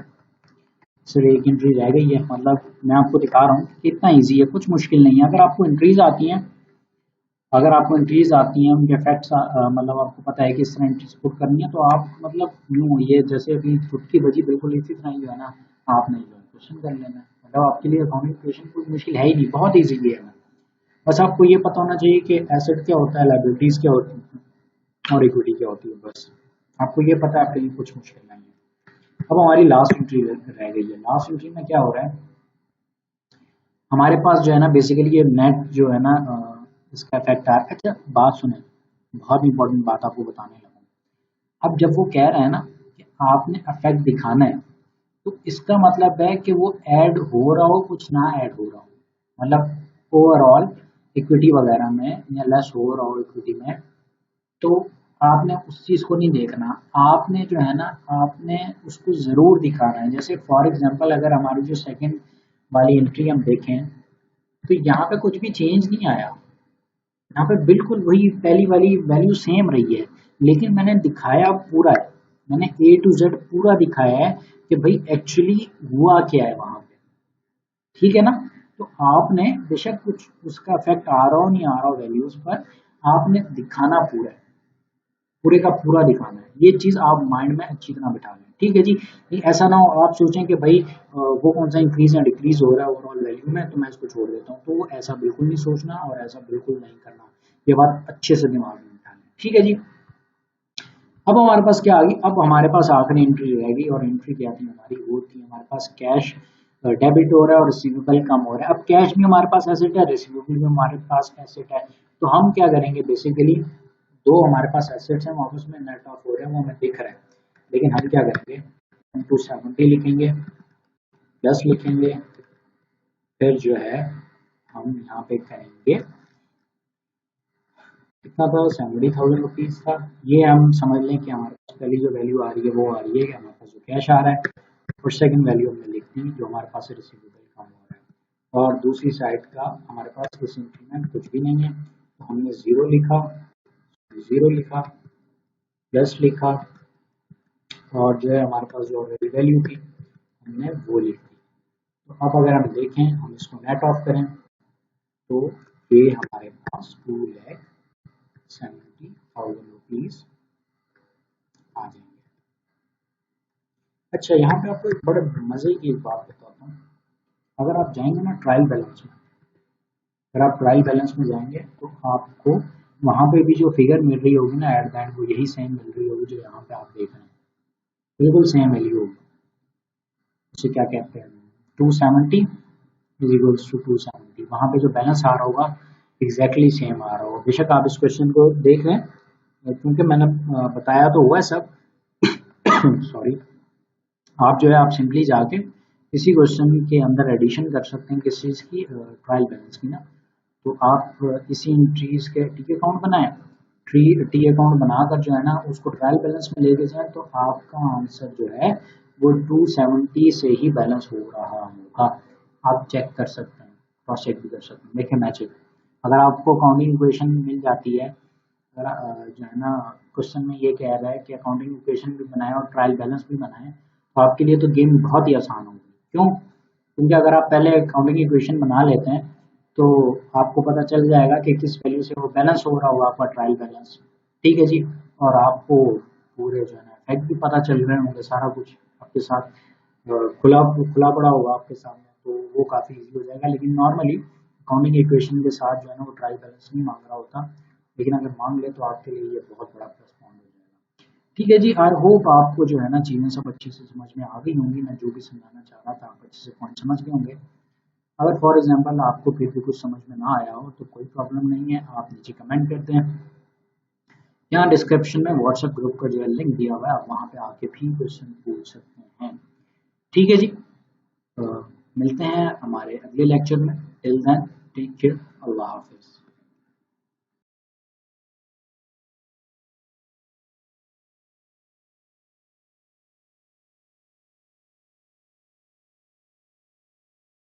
सिर्फ एक एंट्री रह गई है। मतलब मैं आपको दिखा रहा हूँ कि इतना इजी है, कुछ मुश्किल नहीं है। अगर आपको एंट्रीज आती हैं, अगर आपको एंट्रीज आती हैं, उनके फैक्ट्स मतलब आपको पता है कि इस तरह एंट्रीज पुट करनी है, तो आप मतलब यूँ ये जैसे अभी चुटकी बजी बिल्कुल इसी तरह जो है ना आपने जो है क्वेश्चन कर लेना है। मतलब आपके लिए अकाउंटिंग क्वेश्चन कोई मुश्किल है ही नहीं, बहुत ईजी है। बस आपको ये पता होना चाहिए कि एसेट क्या होता है, लाइबिलिटीज क्या होती है और इक्विटी क्या होती है। बस आपको ये पता है, आपके लिए कुछ मुश्किल नहीं है। अब हमारी लास्ट एंट्री रह गई है। लास्ट एंट्री में क्या हो रहा है, हमारे पास जो है ना बेसिकली ये नेट जो है ना इसका इफेक्ट आ रहा है। अच्छा बात सुने, बहुत इंपॉर्टेंट बात आपको बताने लगा। अब जब वो कह रहे हैं ना कि आपने इफेक्ट दिखाना है, तो इसका मतलब है कि वो ऐड हो रहा हो कुछ ना ऐड हो रहा हो, मतलब ओवरऑल इक्विटी वगैरह में या लेस हो रहा हो इक्विटी में, तो आपने उस चीज़ को नहीं देखना। आपने जो है ना आपने उसको ज़रूर दिखाना है। जैसे फॉर एग्जांपल अगर हमारी जो सेकंड वाली एंट्री हम देखें, तो यहाँ पे कुछ भी चेंज नहीं आया, यहाँ पे बिल्कुल वही पहली वाली वैल्यू सेम रही है, लेकिन मैंने दिखाया पूरा है, मैंने A to Z पूरा दिखाया है कि भाई एक्चुअली हुआ क्या है वहां पे, ठीक है ना। तो आपने बेशक कुछ उसका इफेक्ट आ रहा हो नहीं आ रहा हो वैल्यूज पर, आपने दिखाना पूरा है, पूरे का पूरा दिखाना है, ये चीज आप माइंड में अच्छी तरह बिठा लें, ठीक है जी। ऐसा ना हो आप सोचें कि भाई वो कौन सा इंक्रीज या डिक्रीज हो रहा है ओवरऑल वैल्यू में तो मैं इसको छोड़ देता हूँ, तो ऐसा बिल्कुल नहीं सोचना और ऐसा बिल्कुल नहीं करना, ये बात अच्छे से दिमाग में बिठा लें, ठीक है जी। अब हमारे पास क्या आ गई, अब हमारे पास आखिरी एंट्री रहेगी, और एंट्री क्या थी हमारी, वो थी हमारे पास कैश डेबिट हो रहा है और रिसीवेबल कम हो रहा है। अब कैश भी हमारे पास एसेट है, रिसीवेबल भी हमारे पास एसेट है, तो हम क्या करेंगे बेसिकली, दो हमारे पास एसेट्स हैं वापस में नेट ऑफ हो रहे हैं, वो हमें दिख रहा है, लेकिन हम क्या करेंगे, हम 270 लिखेंगे, प्लस लिखेंगे, फिर जो है हम यहाँ पे करेंगे, कितना था, 70,000 रुपीज था, ये हम समझ लें कि हमारे पास पहली जो वैल्यू आ रही है वो आ रही है कि हमारे पास जो कैश आ रहा है, और सेकंड वैल्यू हमने लिख दी जो हमारे पास रिसीवेबल कम हो रहा है, और दूसरी साइड का हमारे पास इस एंट्री में कुछ भी नहीं है, तो हमने जीरो लिखा, प्लस लिखा, और जो है हमारे पास जो ऑलरेडी वैल्यू थी हमने वो लिख दी। तो अब अगर हम देखें, हम इसको नेट ऑफ करें, तो ये हमारे पास 2,70,000 रुपीज आ जाएंगे। अच्छा, यहाँ पे आपको एक बड़े मजे की एक बात बताता हूँ, अगर आप जाएंगे ना ट्रायल बैलेंस में, अगर आप ट्रायल बैलेंस में जाएंगे तो आपको वहां पे भी जो फिगर मिल रही होगी ना एट द एंड, वो यही सेम मिल रही होगी जो यहाँ पे आप देख रहे हैं, बिल्कुल सेम वैल्यू होगी। उसे क्या कहते हैं, 270 इज इक्वल्स टू 270, वहां पे जो बैलेंस आ रहा होगा एग्जैक्टली सेम आ रहा होगा। बेशक आप इस क्वेश्चन को देख लें, क्योंकि मैंने बताया तो हुआ है सब सॉरी, आप जो है आप सिंपली जाके इसी क्वेश्चन के अंदर एडिशन कर सकते हैं किस चीज़ की, ट्रायल बैलेंस की ना। तो आप इसी एंट्रीज के टी अकाउंट बनाएं, टी अकाउंट बनाकर जो है ना उसको ट्रायल बैलेंस में लेके जाएं, तो आपका आंसर जो है वो 270 से ही बैलेंस हो रहा होगा। आप चेक कर सकते हैं, क्रॉस चेक भी कर सकते हैं। देखिए मैचिंग, अगर आपको अकाउंटिंग इक्वेशन मिल जाती है, अगर जो है ना क्वेश्चन में ये कह रहा है कि अकाउंटिंग इक्वेशन भी बनाए और ट्रायल बैलेंस भी बनाए, तो आपके लिए तो गेम बहुत ही आसान होगी। क्यों? क्योंकि अगर आप पहले अकाउंटिंग इक्वेशन बना लेते हैं तो आपको पता चल जाएगा कि किस वैल्यू से वो बैलेंस हो रहा होगा आपका ट्रायल बैलेंस, ठीक है जी। और आपको पूरे जो है ना फैक्ट भी पता चल रहे होंगे, सारा कुछ आपके साथ खुला खुला पड़ा होगा आपके सामने, तो वो काफ़ी इजी हो जाएगा। लेकिन नॉर्मली अकाउंटिंग इक्वेशन के साथ जो है ना वो ट्रायल बैलेंस नहीं मांग रहा होता, लेकिन अगर मांग ले तो आपके लिए ये बहुत बड़ा प्लस पॉइंट हो जाएगा। ठीक है जी, आई होप आपको जो है ना चीज़ें सब अच्छे से समझ में आ गई होंगी, मैं जो भी समझाना चाह रहा था आप अच्छे से पॉइंट समझ गए होंगे। अगर फॉर एग्जांपल आपको फिर भी कुछ समझ में ना आया हो तो कोई प्रॉब्लम नहीं है, आप नीचे कमेंट करते हैं, यहाँ डिस्क्रिप्शन में व्हाट्सएप ग्रुप का जो है लिंक दिया हुआ है, आप वहाँ पे आके भी क्वेश्चन पूछ सकते हैं। ठीक है जी, मिलते हैं हमारे अगले लेक्चर में, टिल देन टेक केयर, अल्लाह हाफिज़।